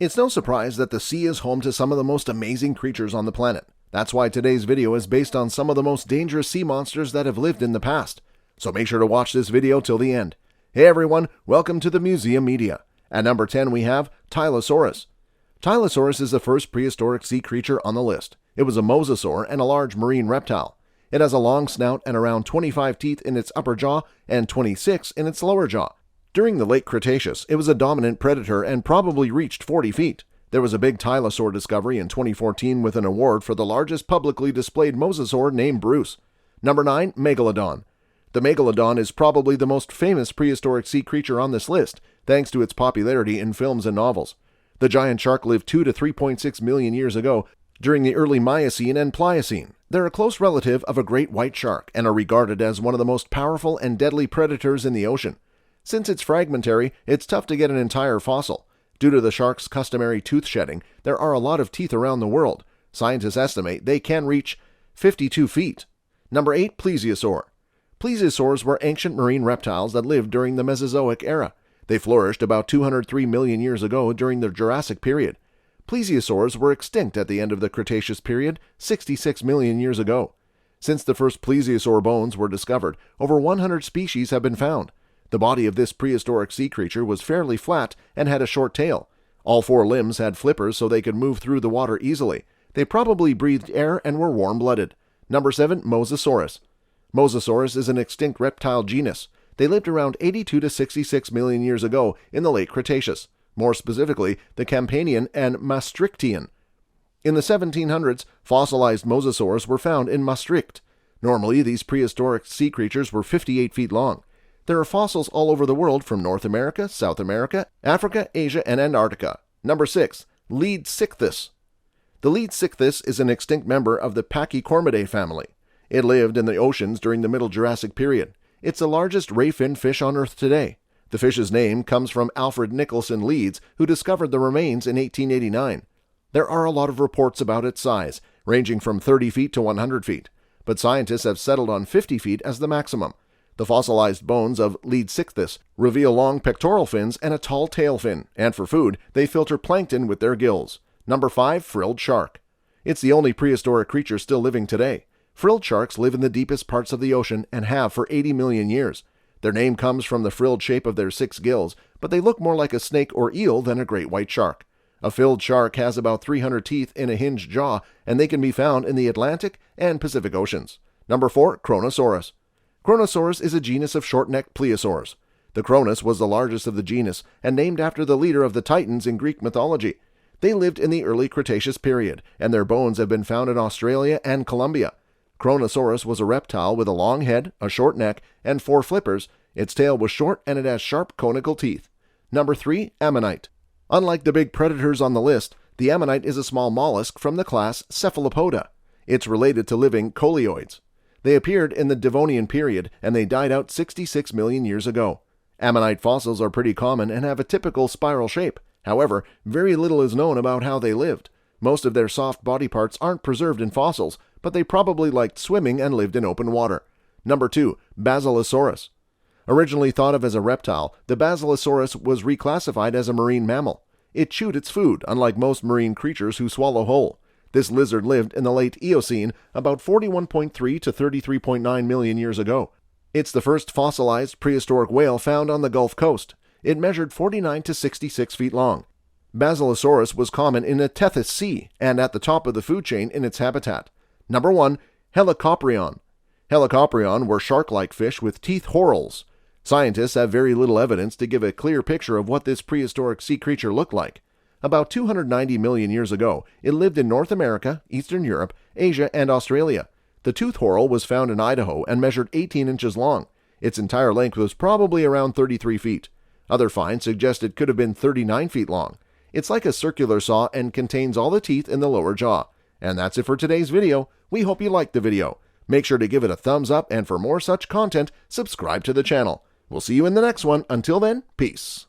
It's no surprise that the sea is home to some of the most amazing creatures on the planet. That's why today's video is based on some of the most dangerous sea monsters that have lived in the past. So make sure to watch this video till the end. Hey everyone, welcome to the Museum Media. At number 10 we have Tylosaurus. Tylosaurus is the first prehistoric sea creature on the list. It was a mosasaur and a large marine reptile. It has a long snout and around 25 teeth in its upper jaw and 26 in its lower jaw. During the late Cretaceous, it was a dominant predator and probably reached 40 feet. There was a big Tylosaur discovery in 2014 with an award for the largest publicly displayed mosasaur named Bruce. Number 9, Megalodon. The Megalodon is probably the most famous prehistoric sea creature on this list, thanks to its popularity in films and novels. The giant shark lived 2 to 3.6 million years ago during the early Miocene and Pliocene. They're a close relative of a great white shark and are regarded as one of the most powerful and deadly predators in the ocean. Since it's fragmentary, it's tough to get an entire fossil. Due to the shark's customary tooth shedding, there are a lot of teeth around the world. Scientists estimate they can reach 52 feet. Number 8, Plesiosaur. Plesiosaurs were ancient marine reptiles that lived during the Mesozoic era. They flourished about 203 million years ago during the Jurassic period. Plesiosaurs were extinct at the end of the Cretaceous period, 66 million years ago. Since the first plesiosaur bones were discovered, over 100 species have been found. The body of this prehistoric sea creature was fairly flat and had a short tail. All 4 limbs had flippers so they could move through the water easily. They probably breathed air and were warm-blooded. Number 7, Mosasaurus. Mosasaurus is an extinct reptile genus. They lived around 82 to 66 million years ago in the late Cretaceous, more specifically the Campanian and Maastrichtian. In the 1700s, fossilized mosasaurs were found in Maastricht. Normally, these prehistoric sea creatures were 58 feet long. There are fossils all over the world from North America, South America, Africa, Asia, and Antarctica. Number 6, Leadsickthis. The Leadsickthis is an extinct member of the Pachycormidae family. It lived in the oceans during the Middle Jurassic period. It's the largest ray-finned fish on Earth today. The fish's name comes from Alfred Nicholson Leeds, who discovered the remains in 1889. There are a lot of reports about its size, ranging from 30 feet to 100 feet, but scientists have settled on 50 feet as the maximum. The fossilized bones of Leadsickthis reveal long pectoral fins and a tall tail fin, and for food, they filter plankton with their gills. Number 5, frilled shark. It's the only prehistoric creature still living today. Frilled sharks live in the deepest parts of the ocean and have for 80 million years. Their name comes from the frilled shape of their 6 gills, but they look more like a snake or eel than a great white shark. A frilled shark has about 300 teeth in a hinged jaw, and they can be found in the Atlantic and Pacific Oceans. Number 4, Chronosaurus. Chronosaurus is a genus of short-necked plesiosaurs. The Chronos was the largest of the genus and named after the leader of the Titans in Greek mythology. They lived in the early Cretaceous period, and their bones have been found in Australia and Colombia. Chronosaurus was a reptile with a long head, a short neck, and 4 flippers. Its tail was short and it has sharp conical teeth. Number 3, Ammonite. Unlike the big predators on the list, the ammonite is a small mollusk from the class Cephalopoda. It's related to living coleoids. They appeared in the Devonian period, and they died out 66 million years ago. Ammonite fossils are pretty common and have a typical spiral shape. However, very little is known about how they lived. Most of their soft body parts aren't preserved in fossils, but they probably liked swimming and lived in open water. Number 2, Basilosaurus. Originally thought of as a reptile, the Basilosaurus was reclassified as a marine mammal. It chewed its food, unlike most marine creatures who swallow whole. This lizard lived in the late Eocene, about 41.3 to 33.9 million years ago. It's the first fossilized prehistoric whale found on the Gulf Coast. It measured 49 to 66 feet long. Basilosaurus was common in the Tethys Sea and at the top of the food chain in its habitat. Number 1, Helicoprion. Helicoprion were shark-like fish with teeth whorls. Scientists have very little evidence to give a clear picture of what this prehistoric sea creature looked like. About 290 million years ago, it lived in North America, Eastern Europe, Asia, and Australia. The tooth whorl was found in Idaho and measured 18 inches long. Its entire length was probably around 33 feet. Other finds suggest it could have been 39 feet long. It's like a circular saw and contains all the teeth in the lower jaw. And that's it for today's video. We hope you liked the video. Make sure to give it a thumbs up, and for more such content, subscribe to the channel. We'll see you in the next one. Until then, peace.